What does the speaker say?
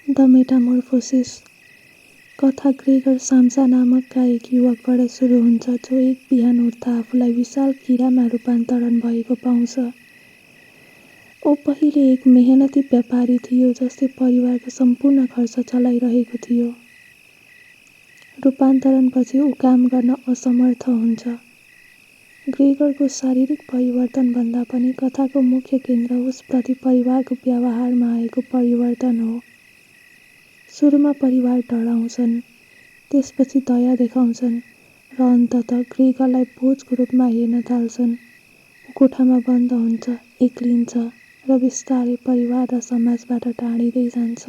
The metamorphosis कथा Gregor Samsa नामकका एक युवकबाट सुरु हुन्छ जो एक बिहान उठ्दा आफूलाई विशाल किरामा रूपान्तरण भएको पाउँछ। ऊ पहिले एक मेहनती व्यापारी थियो जसले परिवारको सम्पूर्ण खर्च चलाइरहेको थियो। रूपान्तरणपछि ऊ काम गर्न असमर्थ हुन्छ। ग्रेगरको शारीरिक परिवर्तनभन्दा पनि कथाको मुख्य केन्द्र उसप्रति परिवारको व्यवहारमा आएको परिवर्तन हो। सुरुमा परिवार डराउँछन्, त्यसपछि दया देखाउँछन् र अन्ततः ग्रेगरलाई बोझको रूपमा हेर्न थाल्छन्। ऊ कोठामा बन्द हुन्छ, एक्लिन्छ र बिस्तारै परिवार र समाजबाट टाढिँदै जान्छ।